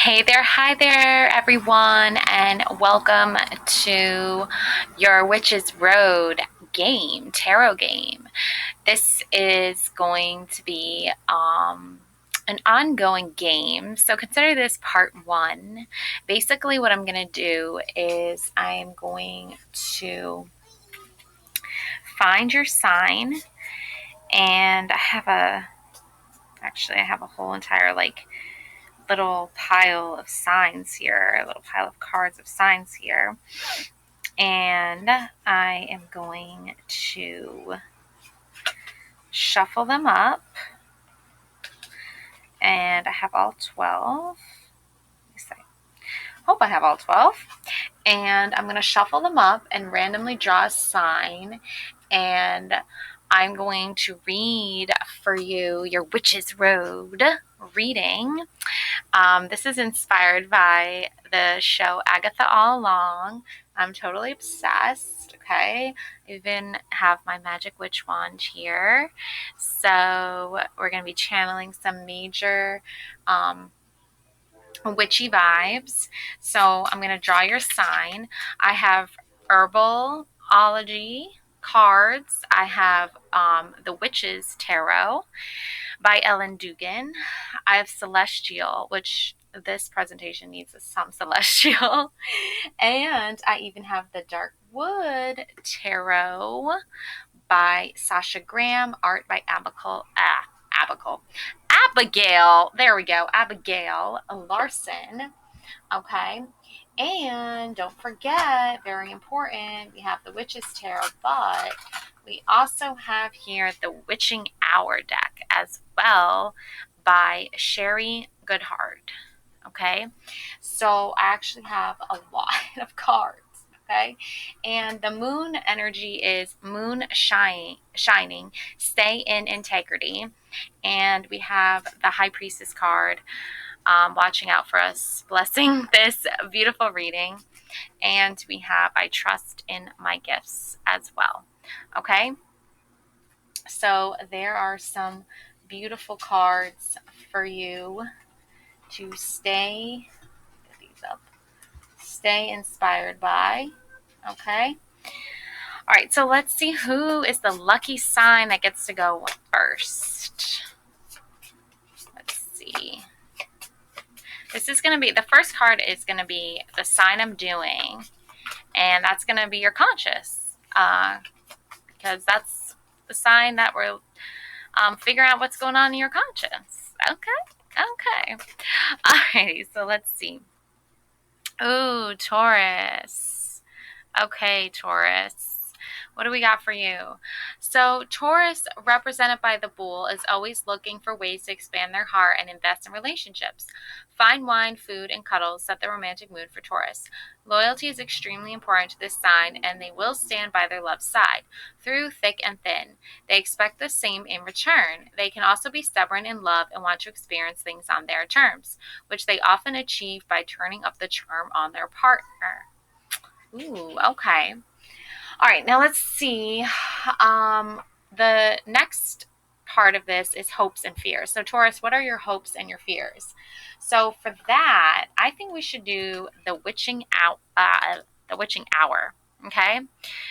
Hi there, everyone, and welcome to your Witch's Road tarot game. This is going to be an ongoing game, so consider this part one. Basically, what I'm going to do is I'm going to find your sign, and I have a whole entire little pile of signs here, a little pile of cards of signs here. And I am going to shuffle them up. And I have all 12. Hope I have all 12. And I'm going to shuffle them up and randomly draw a sign. And I'm going to read for you your Witch's Road reading. This is inspired by the show Agatha All Along. I'm totally obsessed, okay? I even have my magic witch wand here. So we're going to be channeling some major witchy vibes. So I'm going to draw your sign. I have Herbology cards. I have the Witch's Tarot by Ellen Dugan. I have Celestial, which this presentation needs some Celestial. And I even have the Dark Wood Tarot by Sasha Graham, art by Abigail. There we go. Abigail Larson. Okay. And don't forget, very important, we have the Witch's Tarot, but we also have here the Witching Hour deck as well by Sherry Goodhart. Okay. So I actually have a lot of cards. Okay. And the moon energy is moon shining, stay in integrity. And we have the High Priestess card, watching out for us, blessing this beautiful reading. And we have I trust in my gifts as well. Okay. So there are some beautiful cards for you to stay inspired by. Okay. All right, so let's see who is the lucky sign that gets to go first. Let's see. This is going to be, the first card is going to be the sign I'm doing, and that's going to be your conscious, because that's the sign that we're figuring out what's going on in your conscience. Okay. Alrighty, so let's see. Ooh, Taurus. Okay, Taurus. What do we got for you? So Taurus, represented by the bull, is always looking for ways to expand their heart and invest in relationships. Fine wine, food, and cuddles set the romantic mood for Taurus. Loyalty is extremely important to this sign, and they will stand by their love's side, through thick and thin. They expect the same in return. They can also be stubborn in love and want to experience things on their terms, which they often achieve by turning up the charm on their partner. Ooh, okay. All right, now let's see. The next part of this is hopes and fears. So Taurus, what are your hopes and your fears? So for that, I think we should do the witching hour. Okay.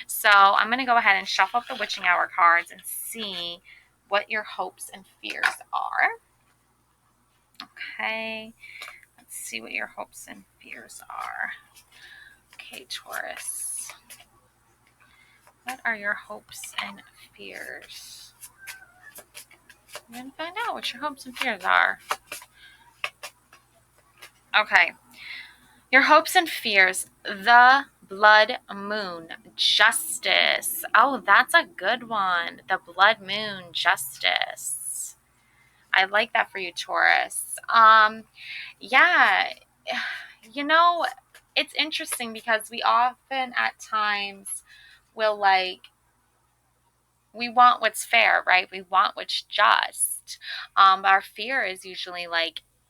So I'm going to go ahead and shuffle up the witching hour cards and see what your hopes and fears are. Okay. Let's see what your hopes and fears are. Okay, Taurus. What are your hopes and fears? I'm going to find out what your hopes and fears are. Okay. Your hopes and fears. The blood moon. Justice. Oh, that's a good one. The blood moon. Justice. I like that for you, Taurus. Yeah. You know, it's interesting because we often at times will we want what's fair, right? We want what's just. Our fear is usually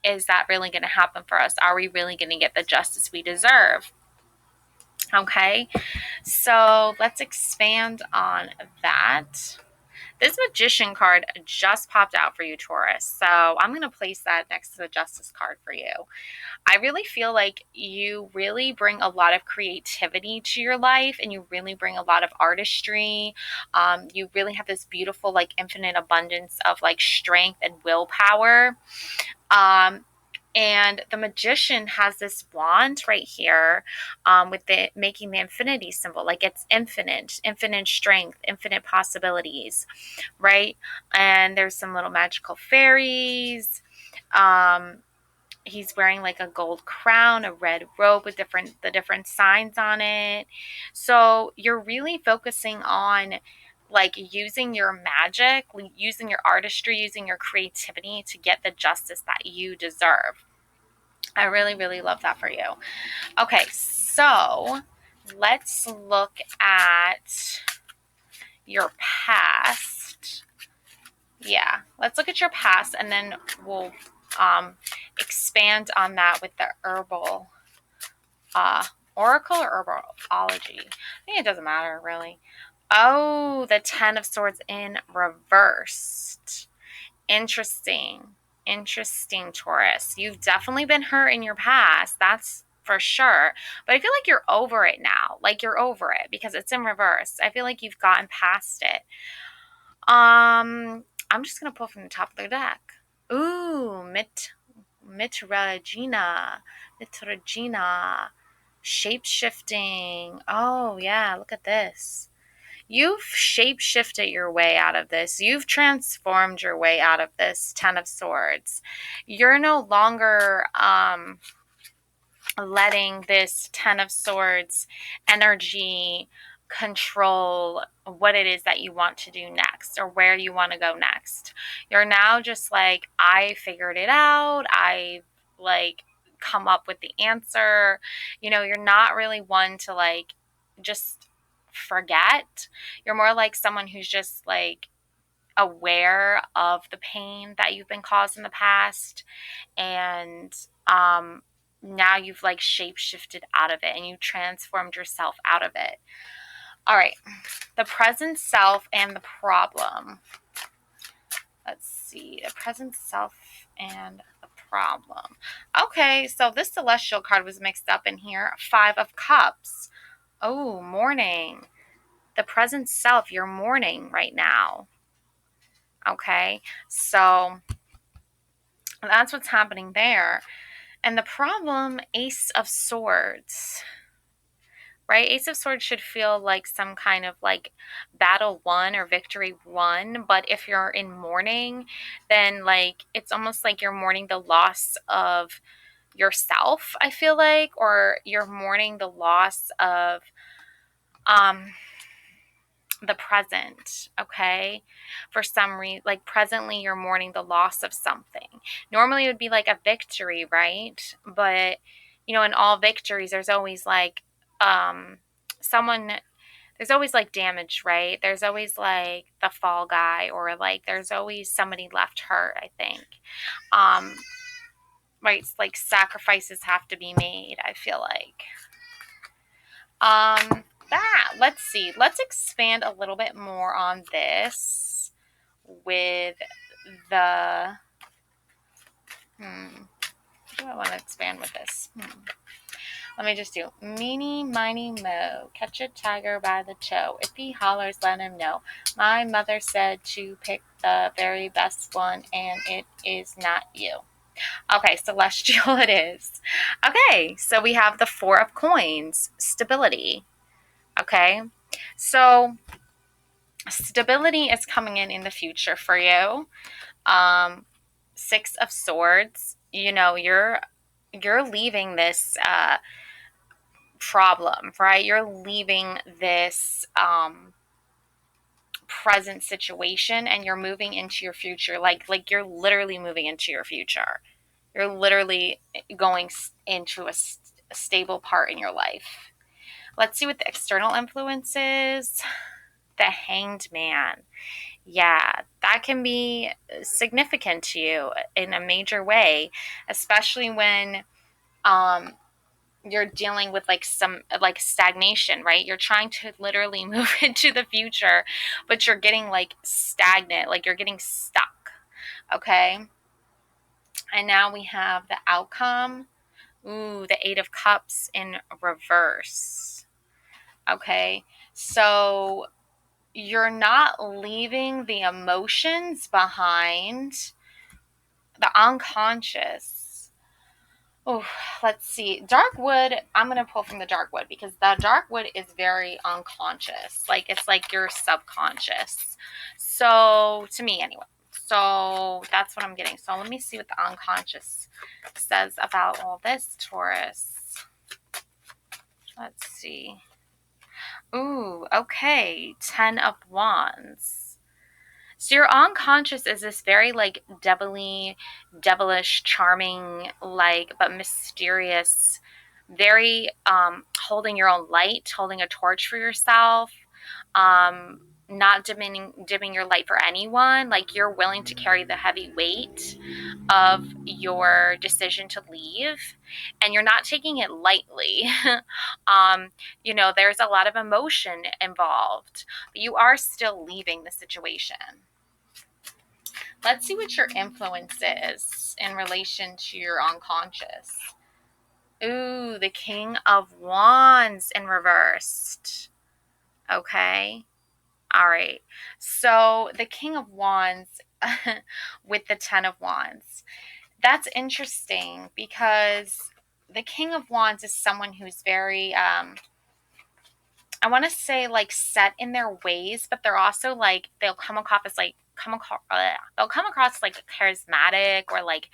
is that really going to happen for us? Are we really going to get the justice we deserve? Okay, so let's expand on that. This Magician card just popped out for you, Taurus. So I'm going to place that next to the Justice card for you. I really feel like you really bring a lot of creativity to your life, and you really bring a lot of artistry. You really have this beautiful, like, infinite abundance of, like, strength and willpower. Um, and the Magician has this wand right here, with the making the infinity symbol. Like, it's infinite strength, infinite possibilities, right? And there's some little magical fairies. Um, he's wearing like a gold crown, a red robe with the different signs on it. So you're really focusing on, like, using your magic, using your artistry, using your creativity to get the justice that you deserve. I really, really love that for you. Okay, so let's look at your past. Yeah, let's look at your past, and then we'll expand on that with the herbal oracle or herbology. I think it doesn't matter, really. Oh, the Ten of Swords in reversed. Interesting. Interesting, Taurus. You've definitely been hurt in your past. That's for sure. But I feel like you're over it now. Like, you're over it because it's in reverse. I feel like you've gotten past it. I'm just gonna pull from the top of the deck. Ooh, Mitragina. Shape shifting. Oh yeah, look at this. You've shape shifted your way out of this. You've transformed your way out of this Ten of Swords. You're no longer letting this Ten of Swords energy control what it is that you want to do next or where you want to go next. You're now just like, I figured it out. I, like, come up with the answer. You know, you're not really one to, like, just forget. You're more like someone who's just, like, aware of the pain that you've been caused in the past, and now you've, like, shape shifted out of it and you transformed yourself out of it. All right, the present self and the problem. Let's see, the present self and the problem. Okay, so this celestial card was mixed up in here. Five of Cups. Oh, mourning. The present self, you're mourning right now. Okay, so that's what's happening there. And the problem, Ace of Swords, right? Ace of Swords should feel like some kind of, like, battle won or victory won. But if you're in mourning, then, like, it's almost like you're mourning the loss of yourself, I feel like, or you're mourning the loss of the present, okay? For some reason, like, presently you're mourning the loss of something. Normally it would be like a victory, right? But, you know, in all victories, there's always, like, someone, there's always, like, damage, right? There's always, like, the fall guy, or, like, there's always somebody left hurt, I think. Right? It's like sacrifices have to be made, I feel like. Let's see. Let's expand a little bit more on this with the, what do I want to expand with this? Let me just do meeny, miny, mo. Catch a tiger by the toe. If he hollers, let him know. My mother said to pick the very best one, and it is not you. Okay, celestial it is. Okay, so we have the Four of Coins, stability. Okay, so stability is coming in the future for you. Six of Swords, you know, you're leaving this problem, right? You're leaving this present situation, and you're moving into your future. Like you're literally moving into your future. You're literally going into a stable part in your life. Let's see what the external influence is. The Hanged Man. Yeah, that can be significant to you in a major way, especially when you're dealing with like some like stagnation, right? You're trying to literally move into the future, but you're getting like stagnant, like you're getting stuck. Okay. And now we have the outcome. Ooh, the Eight of Cups in reverse. Okay. So you're not leaving the emotions behind, the unconscious. Oh, let's see. Dark wood, I'm going to pull from the dark wood because the dark wood is very unconscious. Like, it's like your subconscious. So, to me, anyway. So, that's what I'm getting. So, let me see what the unconscious says about all this, Taurus. Let's see. Ooh, okay. 10 of Wands. So your unconscious is this very like devilish, charming, like but mysterious, very holding your own light, holding a torch for yourself, not dimming your light for anyone. Like you're willing to carry the heavy weight of your decision to leave, and you're not taking it lightly. um, there's a lot of emotion involved, but you are still leaving the situation. Let's see what your influence is in relation to your unconscious. Ooh, the King of Wands in reversed. Okay. All right. So the King of Wands with the Ten of Wands. That's interesting because the King of Wands is someone who's very I want to say like set in their ways, but they're also like they'll come across like charismatic or like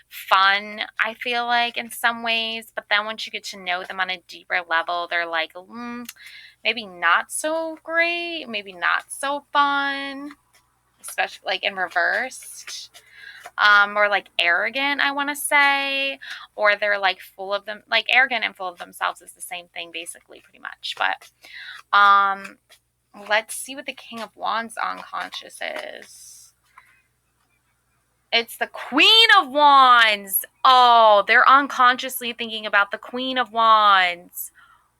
fun, I feel like in some ways, but then once you get to know them on a deeper level, they're like maybe not so great, maybe not so fun, especially like in reversed. Or like arrogant, I want to say, or they're like full of them, like arrogant and full of themselves is the same thing, basically, pretty much. But um, let's see what the King of Wands unconscious is. It's the Queen of Wands. Oh, they're unconsciously thinking about the Queen of Wands.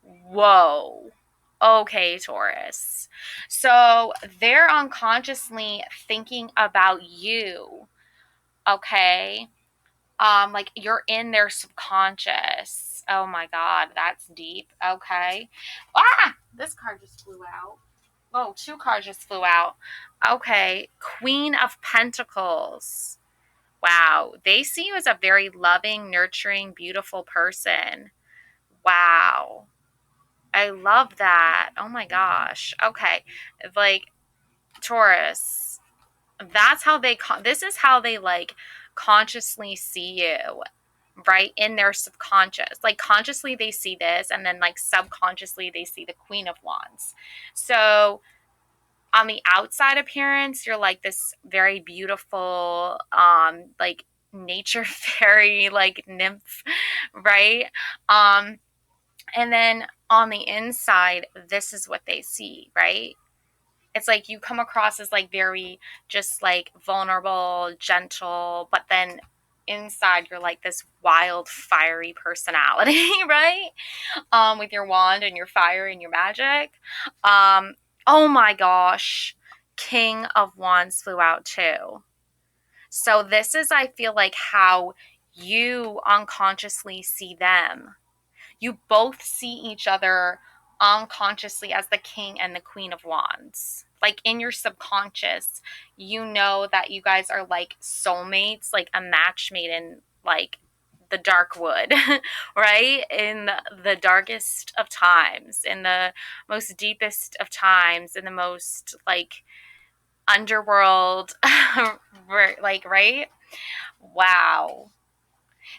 Whoa. Okay, Taurus. So they're unconsciously thinking about you. Okay. Like you're in their subconscious. Oh my god, that's deep. Okay. Ah, this card just flew out. Oh, two cards just flew out. Okay, Queen of Pentacles. Wow, they see you as a very loving, nurturing, beautiful person. Wow, I love that. Oh my gosh. Okay, like Taurus, that's how this is how they like consciously see you, right? In their subconscious, like consciously they see this, and then like subconsciously they see the Queen of Wands. So on the outside appearance, you're like this very beautiful like nature fairy, like nymph, right? And then on the inside, this is what they see, right? It's like you come across as like very just like vulnerable, gentle, but then inside you're like this wild, fiery personality, right? With your wand and your fire and your magic. Um, oh my gosh, King of Wands flew out too. So this is, I feel like, how you unconsciously see them. You both see each other unconsciously as the King and the Queen of Wands. Like in your subconscious, you know that you guys are like soulmates, like a match made in like the dark wood, right? In the darkest of times, in the most deepest of times, in the most like underworld, like, right? Wow.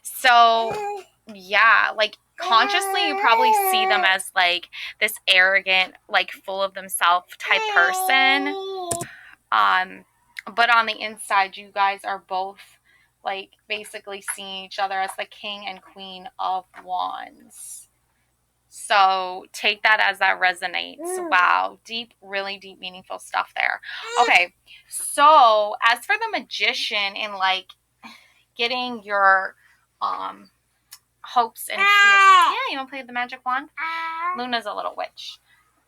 So, yeah, like consciously you probably see them as like this arrogant, like full of themselves type person. Um but on the inside you guys are both like basically seeing each other as the King and Queen of Wands. So take that as that resonates. Wow, deep, really deep, meaningful stuff there. Okay, so as for the Magician and like getting your um hopes and fears. Yeah, you want to play with the magic wand? Luna's a little witch.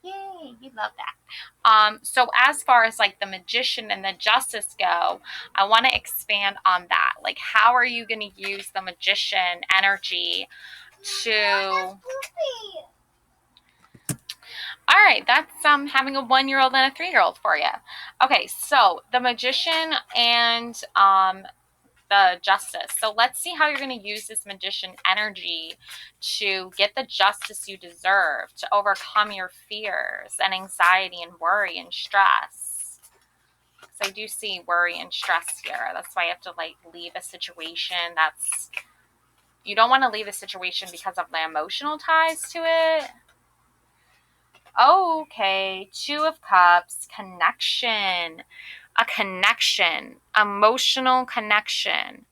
Yay, you love that. So as far as like the magician and the justice go, I want to expand on that. Like, how are you going to use the magician energy to... All right, that's having a 1-year-old and a 3-year-old for you. Okay, so the magician and the justice. So let's see how you're going to use this magician energy to get the justice you deserve, to overcome your fears and anxiety and worry and stress. So I do see worry and stress here. That's why you have to like leave a situation that's... You don't want to leave a situation because of the emotional ties to it. Okay, 2 of Cups, connection, a connection, emotional connection,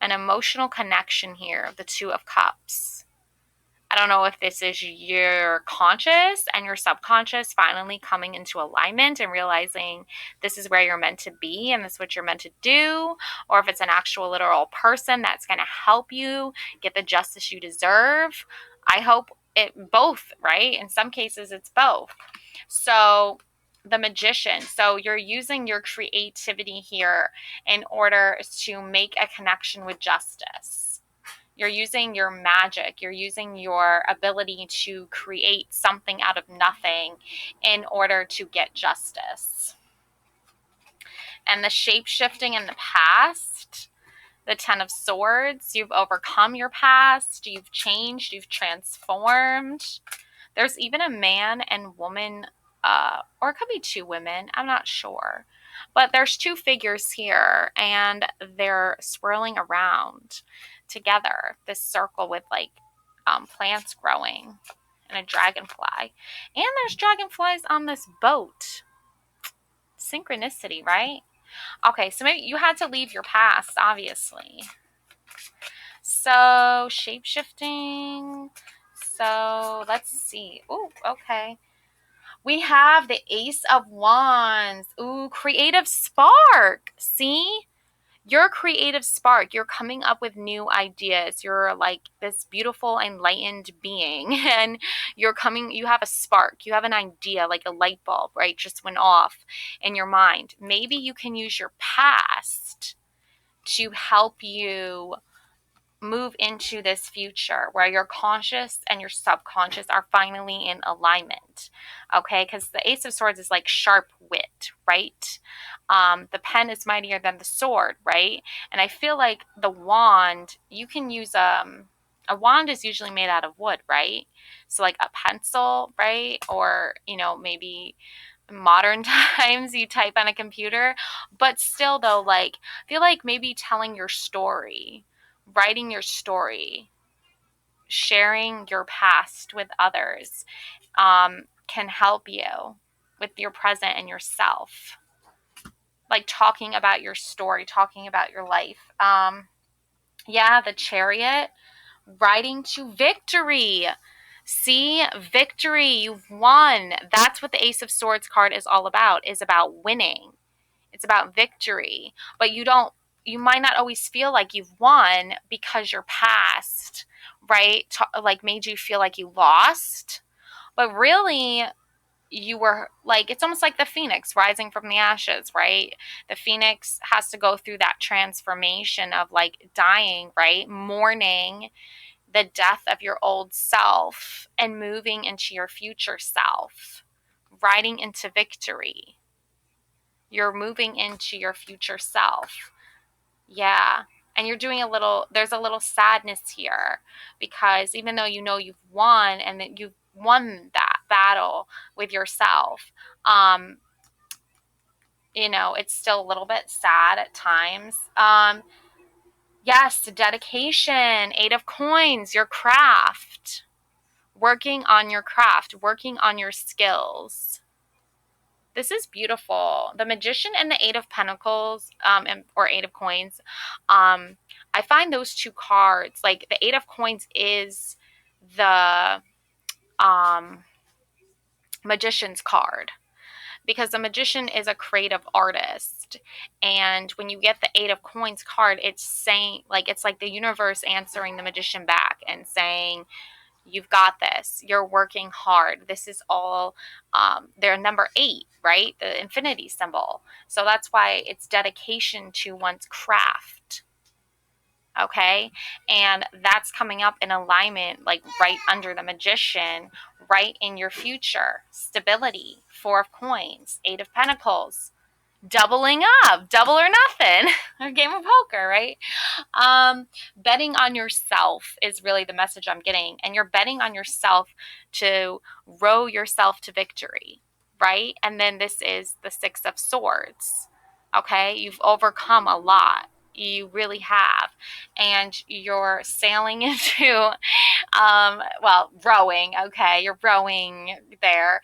an emotional connection here, the 2 of Cups. I don't know if this is your conscious and your subconscious finally coming into alignment and realizing this is where you're meant to be and this is what you're meant to do, or if it's an actual literal person that's going to help you get the justice you deserve. I hope it both, right? In some cases, it's both. So the magician. So you're using your creativity here in order to make a connection with justice. You're using your magic. You're using your ability to create something out of nothing in order to get justice. And the shape-shifting in the past, the 10 of Swords, you've overcome your past, you've changed, you've transformed. There's even a man and woman, or it could be 2 women, I'm not sure. But there's 2 figures here, and they're swirling around together, this circle with like plants growing and a dragonfly. And there's dragonflies on this boat. Synchronicity, right? Okay, so maybe you had to leave your past, obviously. So, shape-shifting. So, let's see. Ooh, okay. We have the Ace of Wands. Ooh, creative spark. See? Your creative spark. You're coming up with new ideas. You're like this beautiful, enlightened being. And you have a spark. You have an idea, like a light bulb, right? Just went off in your mind. Maybe you can use your past to help you move into this future where your conscious and your subconscious are finally in alignment. Okay, because the Ace of Swords is like sharp wit, right? The pen is mightier than the sword, right? And I feel like the wand, you can use a wand is usually made out of wood, right? So like a pencil, right? Or, maybe modern times you type on a computer, but still though, like, I feel like maybe telling your story, writing your story, sharing your past with others can help you with your present and yourself. Like talking about your story, talking about your life. Yeah, the Chariot, riding to victory. See, victory, you've won. That's what the Ace of Swords card is all about, is about winning. It's about victory. But you might not always feel like you've won because your past, right, like made you feel like you lost. But really, you were like, it's almost like the phoenix rising from the ashes, right? The phoenix has to go through that transformation of like dying, right? Mourning the death of your old self and moving into your future self, riding into victory. You're moving into your future self. Yeah. And you're doing there's a little sadness here because even though you've won and that you've won that battle with yourself, it's still a little bit sad at times. Yes, dedication, 8 of Coins, your craft, working on your craft, working on your skills. This is beautiful. The Magician and the 8 of Pentacles, or 8 of Coins, I find those 2 cards, like the 8 of Coins is the Magician's card, because the Magician is a creative artist. first. And when you get the Eight of Coins card, it's saying, like, it's like the universe answering the Magician back and saying, you've got this. You're working hard. This is all, they're number 8, right? The infinity symbol. So that's why it's dedication to one's craft. Okay. And that's coming up in alignment, like right under the Magician, right in your future. Stability, 4 of Coins, 8 of Pentacles, doubling up, double or nothing, a game of poker, right? Betting on yourself is really the message I'm getting. And you're betting on yourself to row yourself to victory, right? And then this is the 6 of Swords. Okay, you've overcome a lot. You really have. And you're sailing into, rowing. Okay, you're rowing there,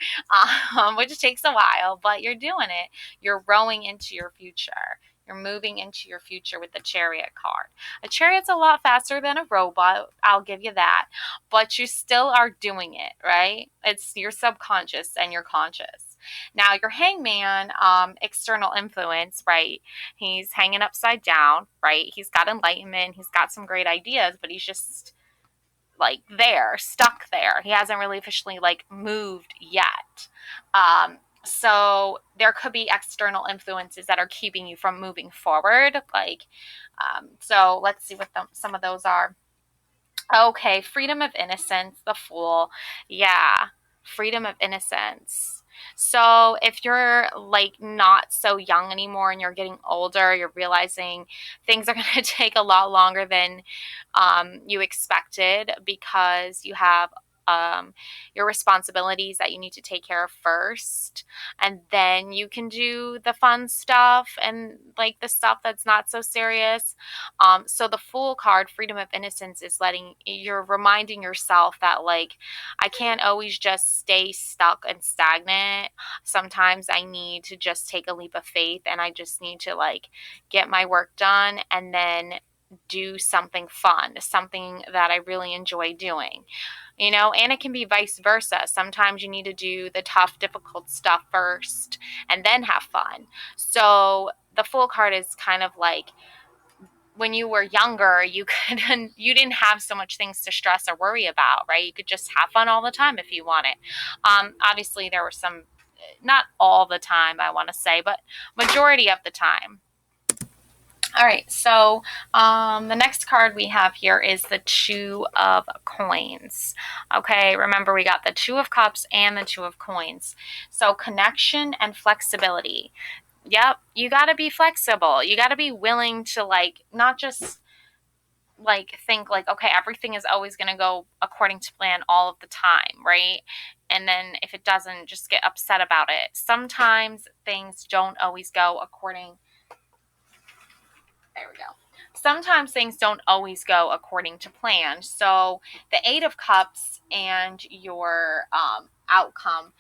which takes a while, but you're doing it. You're rowing into your future. You're moving into your future with the Chariot card. A chariot's a lot faster than a robot, I'll give you that, but you still are doing it, right? It's your subconscious and your conscious. Now, your Hangman, external influence, right? He's hanging upside down, right? He's got enlightenment. He's got some great ideas, but he's just like there, stuck there. He hasn't really officially like moved yet. So there could be external influences that are keeping you from moving forward. So let's see what some of those are. Okay, freedom of innocence, the Fool. Yeah, freedom of innocence. So if you're like not so young anymore and you're getting older, you're realizing things are going to take a lot longer than you expected because you have your responsibilities that you need to take care of first, and then you can do the fun stuff and like the stuff that's not so serious. So the Fool card, freedom of innocence, is you're reminding yourself that like I can't always just stay stuck and stagnant. Sometimes I need to just take a leap of faith, and I just need to like get my work done and then do something fun, something that I really enjoy doing. And it can be vice versa. Sometimes you need to do the tough, difficult stuff first and then have fun. So the Fool card is kind of like when you were younger, you didn't have so much things to stress or worry about, right? You could just have fun all the time if you wanted. Obviously, there were some, not all the time, I want to say, but majority of the time. All right, so the next card we have here is the Two of Coins. Okay, remember we got the Two of Cups and the Two of Coins. So connection and flexibility. Yep, you got to be flexible. You got to be willing to like not just like think like, okay, everything is always going to go according to plan all of the time, right? And then if it doesn't, just get upset about it. Sometimes things don't always go according. There we go. Sometimes things don't always go according to plan. So the Eight of Cups and your outcome,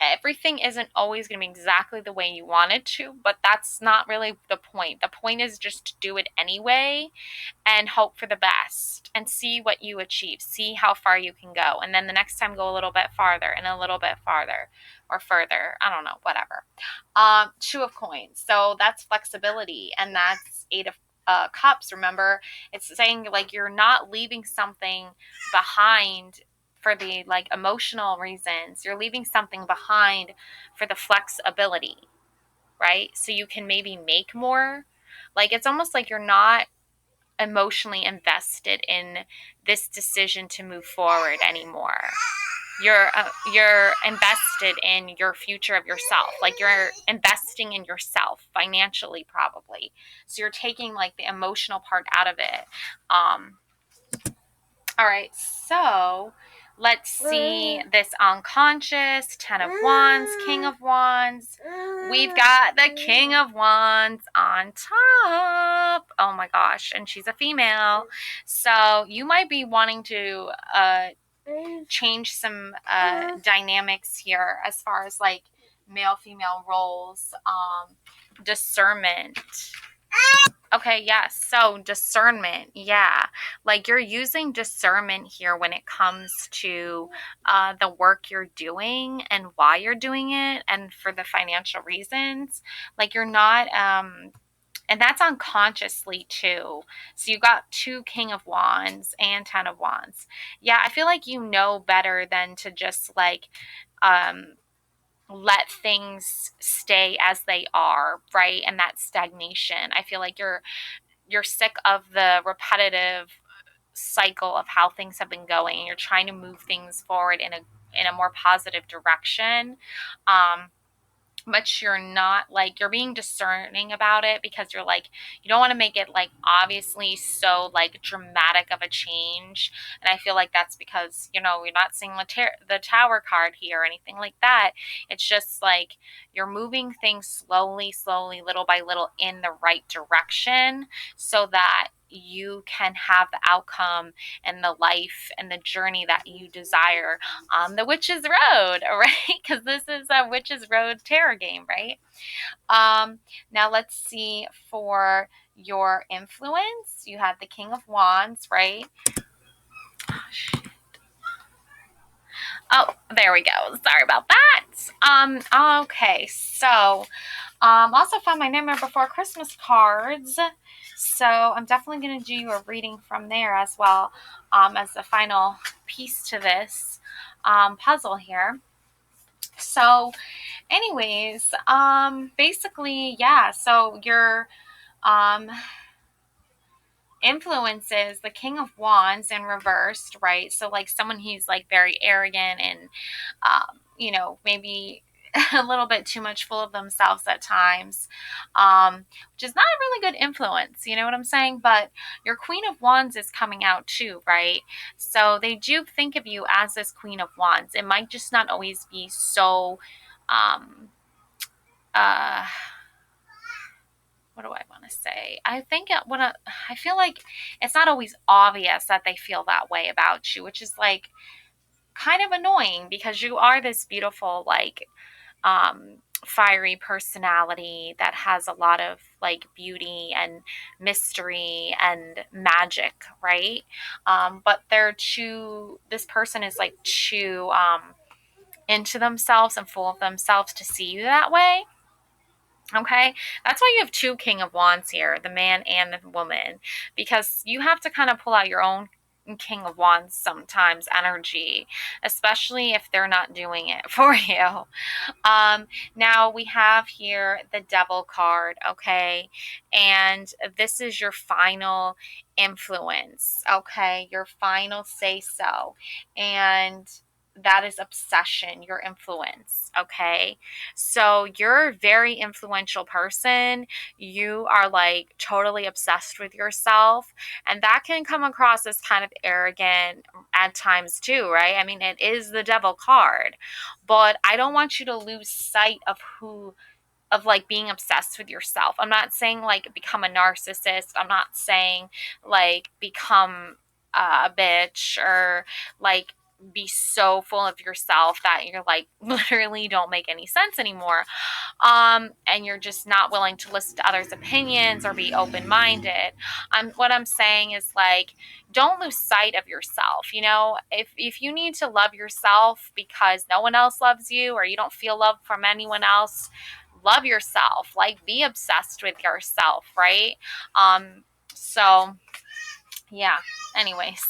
everything isn't always going to be exactly the way you want it to, but that's not really the point. The point is just to do it anyway and hope for the best and see what you achieve. See how far you can go. And then the next time go a little bit farther and a little bit farther or further. I don't know, whatever. Two of Coins. So that's flexibility, and that's Eight of Cups. Remember, it's saying like you're not leaving something behind for the like emotional reasons. You're leaving something behind for the flexibility, right? So you can maybe make more. Like it's almost like you're not emotionally invested in this decision to move forward anymore. You're invested in your future of yourself. Like you're investing in yourself financially, probably. So you're taking like the emotional part out of it. All right, so let's see this unconscious. 10 of Wands, King of Wands. We've got the King of Wands on top. Oh my gosh, and she's a female. So you might be wanting to change some dynamics here as far as like male-female roles, discernment. Okay, yes. So discernment, yeah. Like you're using discernment here when it comes to the work you're doing and why you're doing it and for the financial reasons. Like you're not, and that's unconsciously too. So you got two King of Wands and Ten of Wands. Yeah, I feel like you know better than to just like, um, let things stay as they are, right? And that stagnation. I feel like you're sick of the repetitive cycle of how things have been going and you're trying to move things forward in a more positive direction. um but you're not like you're being discerning about it because you're like you don't want to make it like obviously so like dramatic of a change. And I feel like that's because you're not seeing the tower card here or anything like that. It's just like you're moving things slowly, little by little in the right direction so that you can have the outcome and the life and the journey that you desire on the Witch's Road, right? Because this is a Witch's Road tarot game, right? Now let's see for your influence. You have the King of Wands, right? Oh, there we go. Sorry about that. Okay, so also found my Nightmare Before Christmas cards. So I'm definitely going to do you a reading from there as well, as the final piece to this puzzle here. So anyways, basically, yeah, so your um influences the King of Wands in reversed, right? So like someone who's like very arrogant and maybe a little bit too much full of themselves at times, which is not a really good influence, you know what I'm saying? But your Queen of Wands is coming out too, right? So they do think of you as this Queen of Wands. It might just not always be so um uh what do I want to say? I think I feel like it's not always obvious that they feel that way about you, which is like kind of annoying because you are this beautiful, like, fiery personality that has a lot of like beauty and mystery and magic, right? But this person is like too into themselves and full of themselves to see you that way. Okay, that's why you have two King of Wands here, the man and the woman, because you have to kind of pull out your own King of Wands sometimes energy, especially if they're not doing it for you. Now we have here the Devil card, okay, and this is your final influence, okay, your final say so, and that is obsession, your influence, okay? So you're a very influential person. You are like totally obsessed with yourself, and that can come across as kind of arrogant at times too, right? I mean, it is the Devil card, but I don't want you to lose sight of like being obsessed with yourself. I'm not saying like become a narcissist. I'm not saying like become a bitch or like be so full of yourself that you're like literally don't make any sense anymore. And you're just not willing to listen to others' opinions or be open-minded. What I'm saying is like don't lose sight of yourself. If you need to love yourself because no one else loves you or you don't feel love from anyone else, love yourself. Like be obsessed with yourself, right? So yeah. Anyways,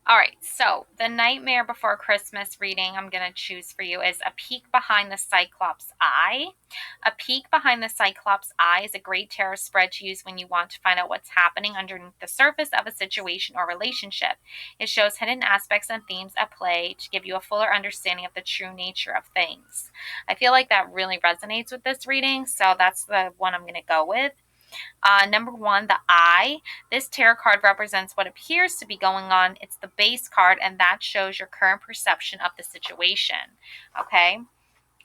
all right, so the Nightmare Before Christmas reading I'm going to choose for you is A Peek Behind the Cyclops Eye. A peek behind the Cyclops Eye is a great tarot spread to use when you want to find out what's happening underneath the surface of a situation or relationship. It shows hidden aspects and themes at play to give you a fuller understanding of the true nature of things. I feel like that really resonates with this reading, so that's the one I'm going to go with. Number one, the eye. This tarot card represents what appears to be going on. It's the base card, and that shows your current perception of the situation. Okay.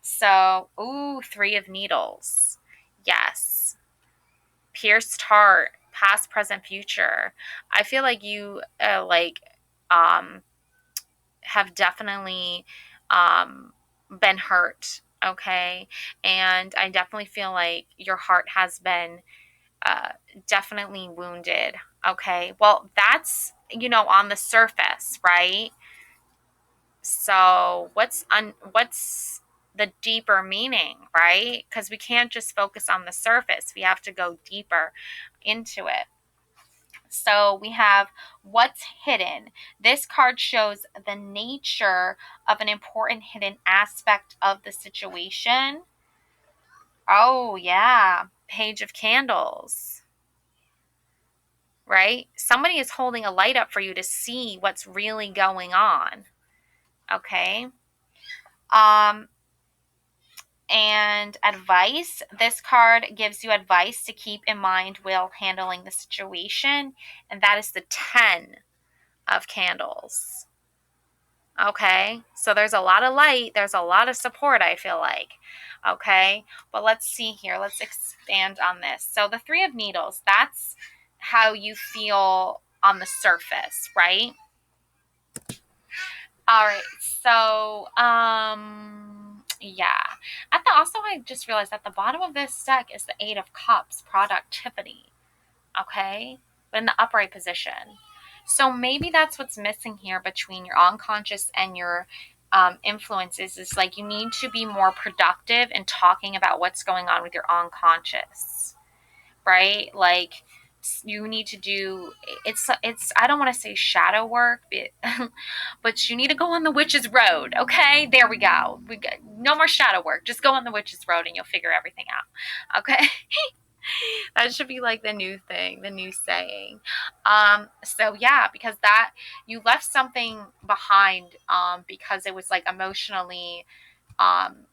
So, ooh, Three of Needles. Yes. Pierced heart, past, present, future. I feel like you, um, have definitely, um, been hurt. Okay. And I definitely feel like your heart has been definitely wounded. Okay, well, that's, on the surface, right? So what's the deeper meaning, right? Because we can't just focus on the surface. We have to go deeper into it. So we have what's hidden. This card shows the nature of an important hidden aspect of the situation. Oh, yeah. Page of Candles, right? Somebody is holding a light up for you to see what's really going on. Okay. Um, and advice. This card gives you advice to keep in mind while handling the situation, and that is the 10 of Candles. Okay, so there's a lot of light, there's a lot of support, I feel like. Okay, but let's see here. Let's expand on this. So the Three of Needles, that's how you feel on the surface, right? All right, so yeah. Also, I just realized at the bottom of this deck is the Eight of Cups, productivity. Okay, but in the upright position. So maybe that's what's missing here between your unconscious and your influences, is like you need to be more productive in talking about what's going on with your unconscious, right? Like you need to do, it's I don't want to say shadow work, but you need to go on the witch's road. Okay, there we go. We got no more shadow work. Just go on the witch's road and you'll figure everything out. Okay. That should be like the new thing, the new saying. So yeah, because that you left something behind, because it was like emotionally, um,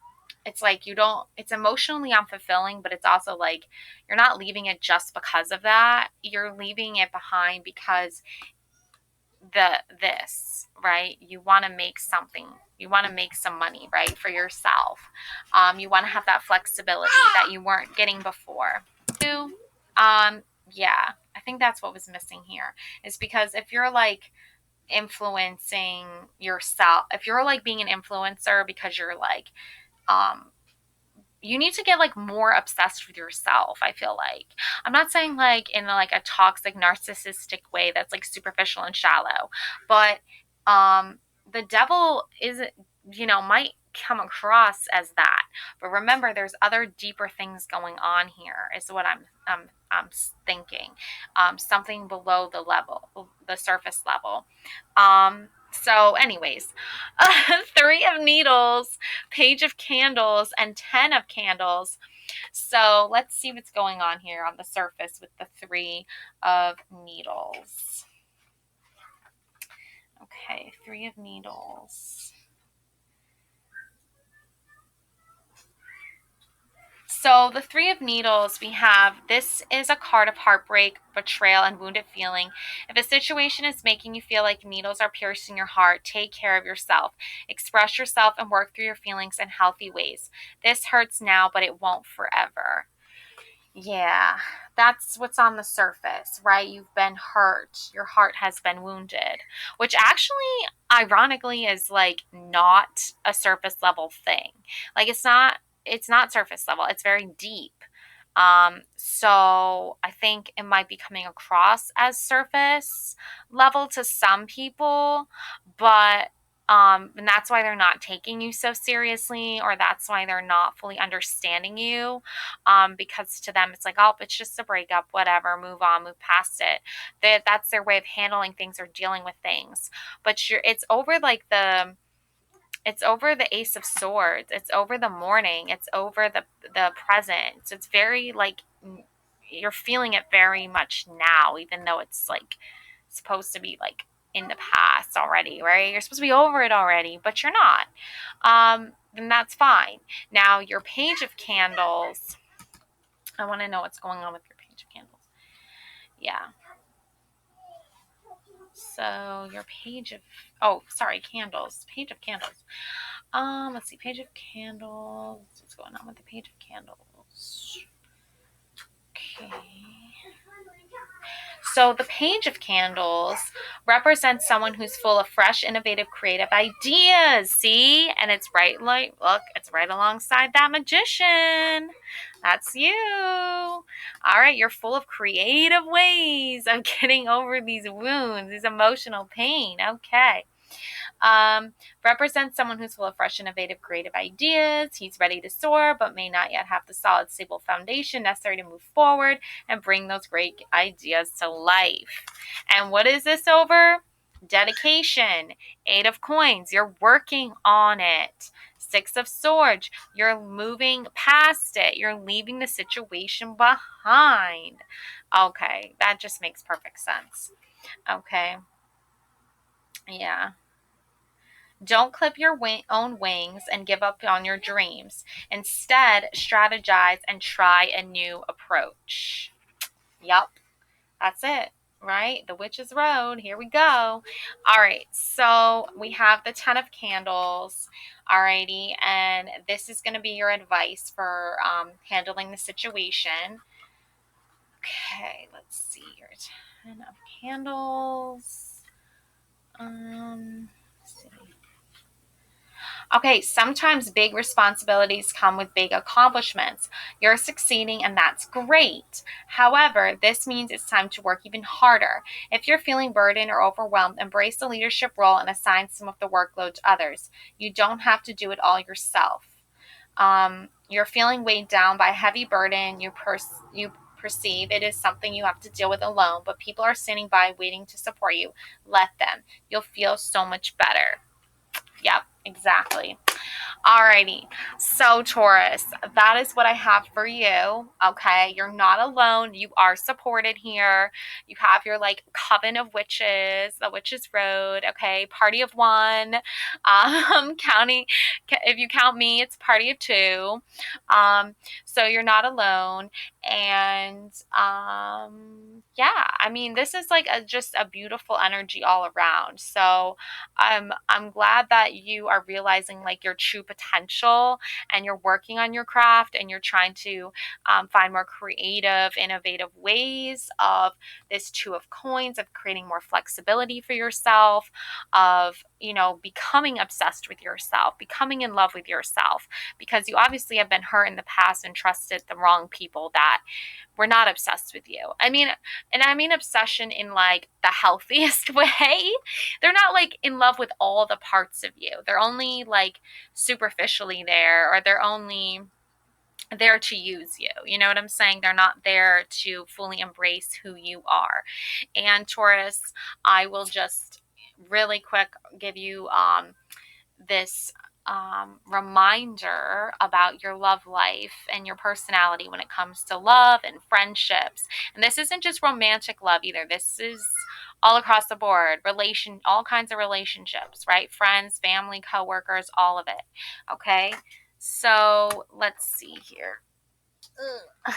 it's like you don't, it's emotionally unfulfilling, but it's also like you're not leaving it just because of that. You're leaving it behind because this, right? You want to make something, you want to make some money, right, for yourself. You want to have that flexibility that you weren't getting before. Um, yeah, I think that's what was missing here, is because if you're like influencing yourself, if you're like being an influencer because you're like, um, you need to get like more obsessed with yourself. I feel like I'm not saying like in like a toxic narcissistic way that's like superficial and shallow, but the devil is, might come across as that, but remember there's other deeper things going on here is what I'm thinking. Something below the surface level. So anyways, Three of Needles, Page of Candles, and 10 of Candles. So let's see what's going on here on the surface with the Three of Needles. Okay, Three of Needles. So the Three of Needles, we have, this is a card of heartbreak, betrayal, and wounded feeling. If a situation is making you feel like needles are piercing your heart, take care of yourself. Express yourself and work through your feelings in healthy ways. This hurts now, but it won't forever. Yeah, that's what's on the surface, right? You've been hurt. Your heart has been wounded, which actually, ironically, is like not a surface level thing. Like it's not surface level. It's very deep. So I think it might be coming across as surface level to some people, but and that's why they're not taking you so seriously, or that's why they're not fully understanding you, because to them it's like, oh, it's just a breakup, whatever, move on, move past it. That's their way of handling things or dealing with things. But it's over the Ace of Swords. It's over the morning. It's over the present. So it's very like you're feeling it very much now, even though it's like supposed to be like in the past already, right? You're supposed to be over it already, but you're not. And that's fine. Now your Page of Candles. I want to know what's going on with your Page of Candles. Yeah. So your Candles. Page of Candles. Let's see, Page of Candles. What's going on with the Page of Candles? Okay. So the Page of Candles represents someone who's full of fresh, innovative, creative ideas. See? And it's right, like, look, it's right alongside that Magician. That's you. All right, you're full of creative ways of getting over these wounds, these emotional pain. Okay. Represents someone who's full of fresh, innovative, creative ideas. He's ready to soar, but may not yet have the solid, stable foundation necessary to move forward and bring those great ideas to life. And what is this over? Dedication. 8 of coins. You're working on it. 6 of swords. You're moving past it. You're leaving the situation behind. Okay, that just makes perfect sense. Okay. Yeah. Don't clip your own wings and give up on your dreams. Instead, strategize and try a new approach. Yup, that's it, right? The Witch's Road. Here we go. All right, so we have the 10 of Candles. Alrighty, and this is going to be your advice for handling the situation. Okay, let's see your 10 of Candles. Let's see. Okay, sometimes big responsibilities come with big accomplishments. You're succeeding, and that's great. However, this means it's time to work even harder. If you're feeling burdened or overwhelmed, embrace the leadership role and assign some of the workload to others. You don't have to do it all yourself. You're feeling weighed down by a heavy burden. You perceive it is something you have to deal with alone, but people are standing by waiting to support you. Let them. You'll feel so much better. Yep, exactly. Alrighty. So, Taurus, that is what I have for you. Okay. You're not alone. You are supported here. You have your like coven of witches, the Witch's Road. Okay. Party of one. Counting, if you count me, it's party of two. So you're not alone. And yeah, I mean, this is like just a beautiful energy all around. So I'm glad that you are realizing like your true potential and you're working on your craft and you're trying to find more creative, innovative ways of this 2 of coins, of creating more flexibility for yourself, of, you know, becoming obsessed with yourself, becoming in love with yourself, because you obviously have been hurt in the past and trusted the wrong people that were not obsessed with you. I mean, and I mean obsession in like the healthiest way. They're not like in love with all the parts of you. They're only like superficially there, or they're only there to use you. You know what I'm saying? They're not there to fully embrace who you are. And Taurus, I will just really quick give you this reminder about your love life and your personality when it comes to love and friendships. And this isn't just romantic love either. This is all across the board, all kinds of relationships, right? Friends, family, coworkers, all of it. Okay. So let's see here. Ugh.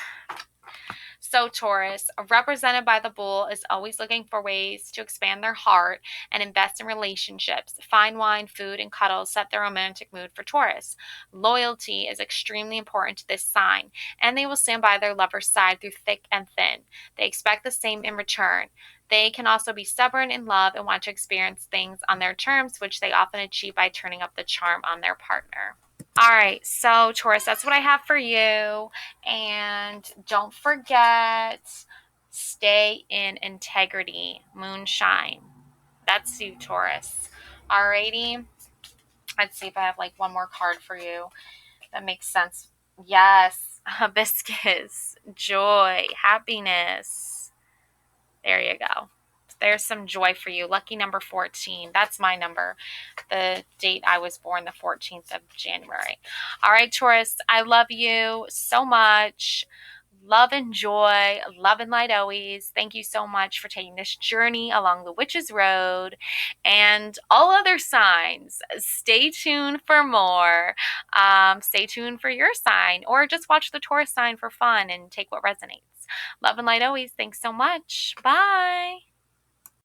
So Taurus, represented by the bull, is always looking for ways to expand their heart and invest in relationships. Fine wine, food, and cuddles set the romantic mood for Taurus. Loyalty is extremely important to this sign, and they will stand by their lover's side through thick and thin. They expect the same in return. They can also be stubborn in love and want to experience things on their terms, which they often achieve by turning up the charm on their partner. All right, so Taurus, that's what I have for you. And don't forget, stay in integrity, moonshine. That's you, Taurus. Alrighty. Let's see if I have like one more card for you that makes sense. Yes, hibiscus, joy, happiness. There you go. There's some joy for you. Lucky number 14. That's my number. The date I was born, the 14th of January. All right, Taurus, I love you so much. Love and joy, love and light always. Thank you so much for taking this journey along the Witch's Road and all other signs. Stay tuned for more. Stay tuned for your sign, or just watch the Taurus sign for fun and take what resonates. Love and light always. Thanks so much. Bye.